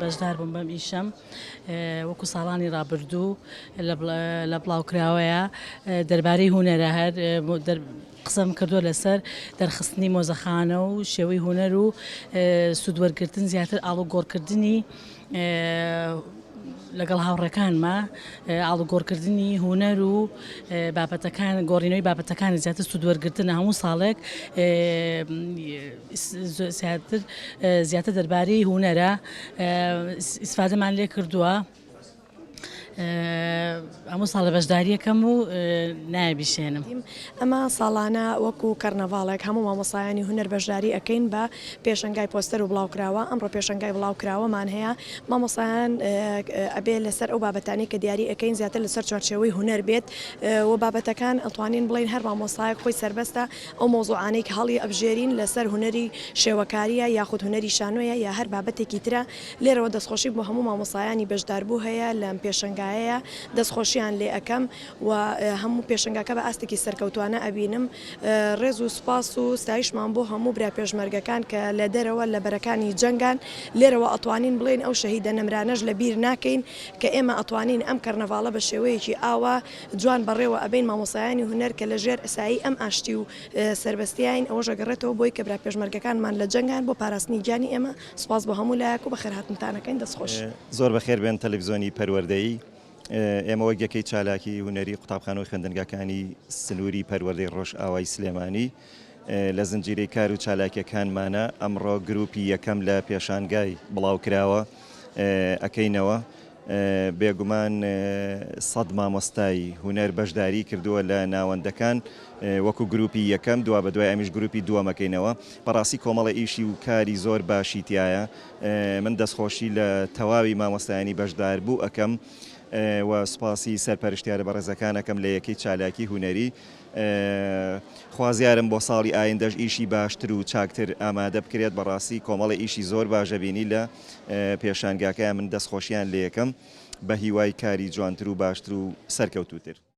بەشدار بووم بەم ئیشەم وەکو ساڵانی ڕابردوو لە بڵاوکراوەیە دەربارەی هونەرە هەر قسەم کردووە لەسەر دەرخستنی مۆزەخانە و شێوەی هونەر و سوودوەرگرتن زیاتر ئاڵوگۆڕکردنی لەگەڵ هاوڕێکانمە ئاڵوگۆڕکردنی هونەر و بابەتەکان گۆڕینەوەی بابەتەکانی زیاتر سوودوەرگرتن هەموو ساڵێک زیاتر دەربارەی هونەرە ئیسفادەمان لێ کردووە هەموو ساڵ لە بەشداریەکەم و نایبیشێنم. ئەمە ساڵانە وەکو کەرنەڤاڵێک هەموو مامۆسایانی هونەر بەشداری ئەەکەین بە پێشەنگای پۆستەر و بڵاوکراوە. ئەمڕۆ پێشەنگای بڵاوکراوەمان هەیە مامۆسایان ئەبێ لەسەر ئەو بابەتانی کە دیاری ئەەکەین زیاتر لەسەر چوارچێوەی هونەر بێت و بابەتەکان ئەتوانین بڵین هەر مامۆسایەک خۆی سربەستە ئەو مۆزوعانەی کە هەڵی ئەبژێرین لەسەر هونەری شێوەکاریە یاخود هونەری شانۆیە یا هەر بابەتێکی ترە لێرەوە دەستخۆشی بۆ هەموو مامۆسایانی بەشداربوو هەیە لەم پێشەنگایە دەستخۆشییان لێ ئەەکەم و هەموو پێشنگاکە بە ئاستێکی سەرکەوتوانە ئەبینم ڕێز و سوپاس و ستایشمان بۆ هەموو برا پێشمەرگەکان کە لە دەرەوە لە بەرەکانی جەنگان لێرەوە ئەتوانین بڵێن ئەو شەهیدە نەمرانەش لە بیر ناکەین کە ئێمە ئەتوانین ئەم کەرنەڤاڵە بە شێوەیەکی ئاوا جوان بەڕێوە ئەبین مامۆسایانی هونەر کە لە ژێر ئەسایی ئەم ئاشتی و سربەستیین ئەوە ژەگەڕێتەوە بۆی کە برا پێشمەرگەکانمان لە جەنگان بۆ پاراستنی گیانی ئێمە سوپاس بۆ هەموو لایەک و بەخێرهاتنتانەکەین دەستخۆش. زۆر بەخێر بێن تەلەڤیزۆنی پەروەردەیی ئێمە وەک یەکەی چالاکی هونەری قوتابخانەوەی خوێندنگەکانی سنووری پەروەردەی ڕۆژ ئاوای سلێمانی لە زنجیرەی کار و چالاکیەکانمانە ئەمڕۆ گروپی یەکەم لە پێشانگای بڵاوکراوە ئەەکەینەوە بێگومان سەد مامۆستایی هونەر بەشداری کردووە لە ناوەندەکان وەکو گروپی یەکەم دوا بە دوای ئەمیش گروپی دووەمەکەینەوە بەڕاستی کۆمەڵە ئیشی و کاری زۆر باشی تایە من دەستخۆشی لە تەواوی مامۆستایانی بەشدار بوو ئەەکەم و سوپاسی سەرپەرشتیارە بەڕێزەکانەکەم لە یەکەی چالاکی هونەری خوازیارم بۆ ساڵی ئایندەش ئیشی باشتر و چاکتر ئامادە بکرێت بەڕاستی کۆمەڵی ئیشی زۆر باشە بینی لە پێشانگاکە من دەستخۆشییان لە یەکەم بە هیوای کاری جوانتر و باشتر و سەرکەوتوتر.